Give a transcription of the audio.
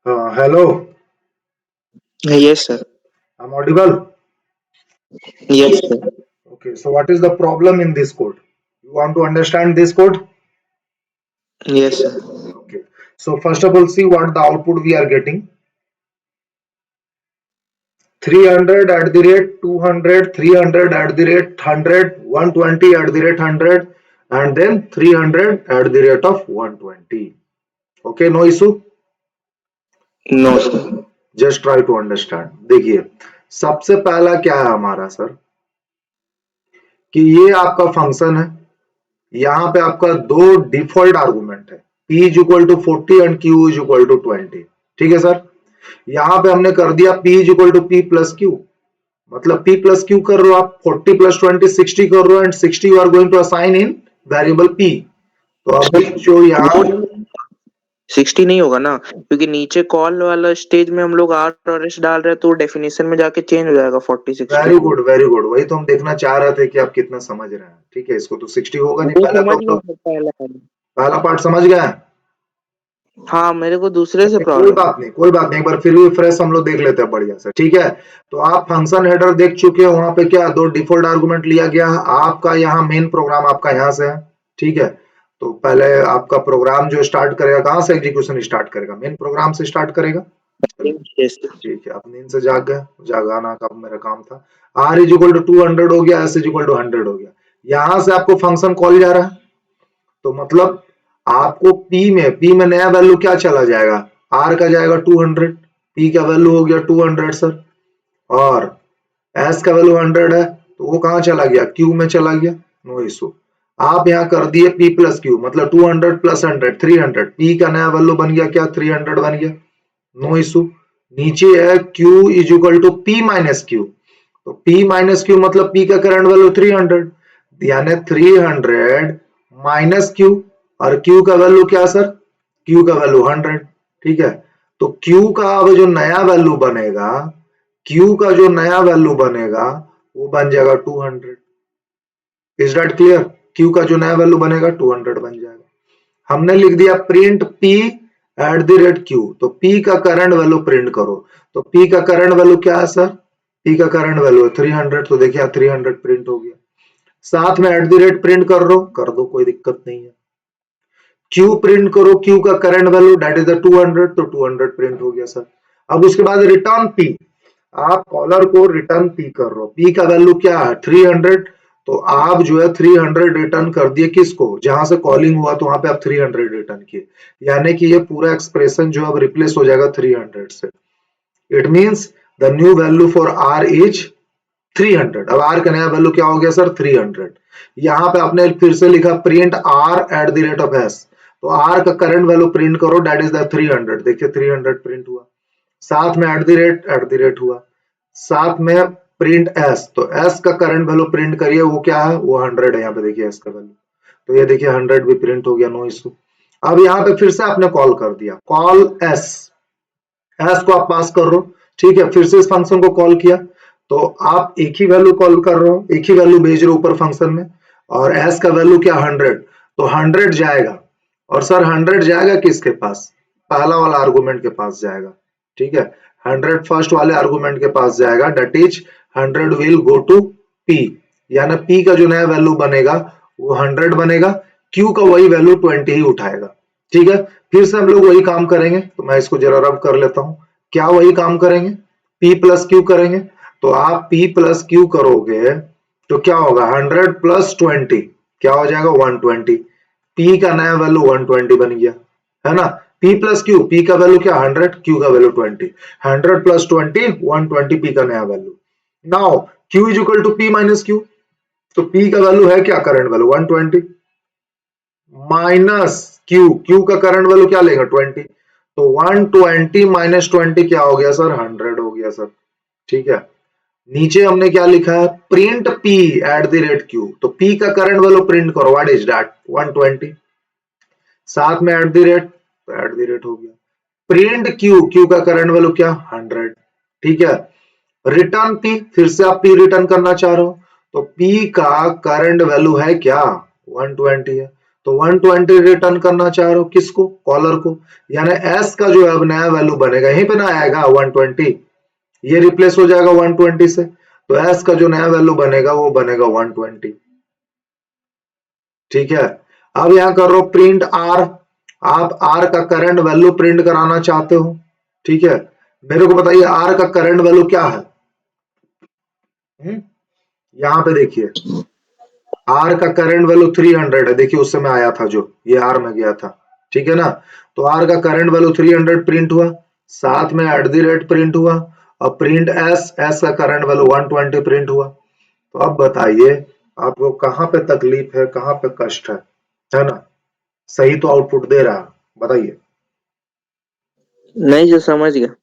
Hello, Yes, sir. I'm audible. Yes, sir. Okay, so what is the problem in this code? You want to understand this code? Yes, sir. Okay, so first of all, see what the output we are getting. 300 at the rate 200, 300 at the rate 100, 120 at the rate 100, and then 300 at the rate of 120. Okay, no issue. No, sir. Just try to understand. देखिए, सबसे पहला क्या है हमारा sir, कि ये आपका function है. यहाँ पे आपका दो डिफॉल्ट आर्गुमेंट है, p is equal to 40 and q is equal to 20. ठीक है सर. यहाँ पे हमने कर दिया p is equal to p plus q. मतलब p प्लस क्यू कर रहे हो आप, 40 प्लस 20 60 कर रहे हो, and 60 you are going to assign in variable p. तो अभी जो यहाँ वो 60 नहीं होगा ना, क्योंकि नीचे कॉल वाला स्टेज में हम लोग आर और एस डाल रहे हैं, तो डेफिनेशन में जाके चेंज हो जाएगा 40 60। वेरी गुड वेरी गुड, वही तो हम देखना चाह रहे थे कि आप कितना समझ रहे हैं. ठीक है, इसको तो 60 होगा नहीं, वो पहले तो समझ हम गया लोग मैं पहले। पहला पार्ट समझ गए हैं. हाँ, मेरे को दूसरे से कोई प्रॉब्लम है। बात नहीं, कोई बात नहीं, एक बार फिर भी फ्रेश हम लोग देख लेते हैं बढ़िया से. ठीक है, तो आप फंक्शन हेडर देख चुके हो. वहां पे क्या दो डिफॉल्ट आर्गुमेंट लिया गया है आपका. यहाँ मेन प्रोग्राम आपका यहाँ से है. ठीक है, तो पहले आपका प्रोग्राम जो स्टार्ट करेगा, कहाँ से एग्जीक्यूशन स्टार्ट करेगा? मेन प्रोग्राम से स्टार्ट करेगा. Yes, sir. ठीक है, आप नींद से जाग गए, जागाना का मेरा काम था. आर इज इक्वल टू 200 हो गया, एस इज इक्वल टू 100 हो गया. यहां से आपको फंक्शन कॉल जा रहा है, तो मतलब आपको P में नया वैल्यू क्या चला जाएगा? R का जाएगा 200, P का वैल्यू हो गया 200 सर, और S का वैल्यू 100 है, तो वो कहाँ चला गया? Q में चला गया. No issue. आप यहाँ कर दिए P प्लस क्यू, मतलब 200 प्लस 100 300. P का नया वैल्यू बन गया क्या? 300 बन गया. No issue. नीचे है Q is equal to P minus q. तो P माइनस क्यू मतलब P का करंट वैल्यू 300, यानी 300 माइनस क्यू. और Q का वैल्यू क्या सर? Q का वैल्यू 100. ठीक है, तो Q का अब जो नया वैल्यू बनेगा, Q का जो नया वैल्यू बनेगा वो बन जाएगा 200. Is that clear? Q का जो नया वैल्यू बनेगा 200 बन जाएगा. हमने लिख दिया print P at the rate Q. तो P का करंट वैल्यू प्रिंट करो. तो P का करंट वैल्यू क्या है सर? P का करंट वैल्यू है 300. तो देखिए 300 प्रिंट हो गया. साथ में एट द रेट प्रिंट कर रहा हूं, कर दो, कोई दिक्कत नहीं है. Q प्रिंट करो, Q का current value that is the 200. तो 200 प्रिंट हो गया सर. अब उसके बाद रिटर्न P. आप कॉलर को रिटर्न P कर रहे हो. P का वैल्यू क्या है? 300. तो आप जो है 300 रिटर्न कर दिए किसको? जहां से कॉलिंग हुआ तो वहां पे आप 300 रिटर्न किए. यानी कि ये पूरा एक्सप्रेशन जो अब रिप्लेस हो जाएगा 300 से. It means the new value for R is 300. अब R का नया वैल्यू क्या हो गया सर? 300. यहाँ पे आपने फिर से लिखा print R at the rate of S. तो R का करंट वैल्यू प्रिंट करो, दैट इज द 300. देखिए 300 प्रिंट हुआ. साथ में एट द रेट हुआ. साथ में प्रिंट S. तो S का करंट वैल्यू प्रिंट करिए, वो क्या है? वो 100 है. यहाँ पे देखिए S का वैल्यू. तो ये देखिए 100 भी प्रिंट हो गया, नो इशू. अब यहाँ पे फिर से आपने कॉल कर दिया, कॉल S. S को आप पास कर रहे हो. ठीक है, फिर से इस फंक्शन को कॉल किया. तो आप एक ही वैल्यू कॉल कर रहे हो, एक ही वैल्यू भेज रहे हो ऊपर फंक्शन में. और S का वैल्यू क्या? 100. तो 100 जाएगा. और सर 100 जाएगा किसके पास? पहला वाला आर्गुमेंट के पास जाएगा. ठीक है, 100 फर्स्ट वाले आर्गुमेंट के पास जाएगा, that is 100 will go to P. यानी P का जो नया वैल्यू बनेगा वो 100 बनेगा. Q का वही वैल्यू 20 ही उठाएगा. ठीक है, फिर से हम लोग वही काम करेंगे. तो मैं इसको जरा रब कर लेता हूं. क्या वही काम करेंगे? P प्लस क्यू करेंगे. तो आप P प्लस क्यू करोगे तो क्या होगा? 100 प्लस 20 क्या हो जाएगा? 120. P का नया वैल्यू 120 बन गया, है ना. P प्लस क्यू, P का वैल्यू क्या? 100, Q का वैल्यू 20. 100 प्लस 20 120 P का नया value. Now Q is equal to P minus q. तो P का वैल्यू है क्या? Current value 120 minus q. Q का करंट वैल्यू क्या लेगा? 20. तो 120 माइनस 20 क्या हो गया सर? 100 हो गया सर. ठीक है, नीचे हमने क्या लिखा है? Print P at the rate Q. तो P का करंट वैल्यू प्रिंट करो, व्हाट इज दैट? 120. साथ में एट द रेट, तो एट द रेट हो गया. Print Q. Q का करंट वैल्यू क्या? 100. ठीक है, रिटर्न P. फिर से आप P रिटर्न करना चाह रहे हो, तो P का करंट वैल्यू है क्या? 120 है. तो 120 रिटर्न करना चाह रहे हो किसको, कॉलर को, यानी एस का जो है अब नया वैल्यू बनेगा यहीं पे ना आएगा 120, ये रिप्लेस हो जाएगा 120 से, तो एस का जो नया वैल्यू बनेगा वो बनेगा 120। ठीक है, अब यहां कर रहे हो प्रिंट आर, आप आर का करंट वैल्यू प्रिंट कराना चाहते हो। ठीक है, मेरे को बताइए आर का करंट वैल्यू क्या है। यहां पे देखिए आर का करंट वैल्यू 300 है, देखिए उस समय आया था जो ये आर में गया था। ठीक है ना, तो आर का करंट वैल्यू 300 प्रिंट हुआ, साथ में @ प्रिंट हुआ, और प्रिंट एस, एस का करंट वैल्यू 120 प्रिंट हुआ। तो अब बताइए आपको कहां पे तकलीफ है, कहां पे कष्ट है ना, सही तो आउटपुट दे रहा है, बताइए। नहीं सर, समझ गया।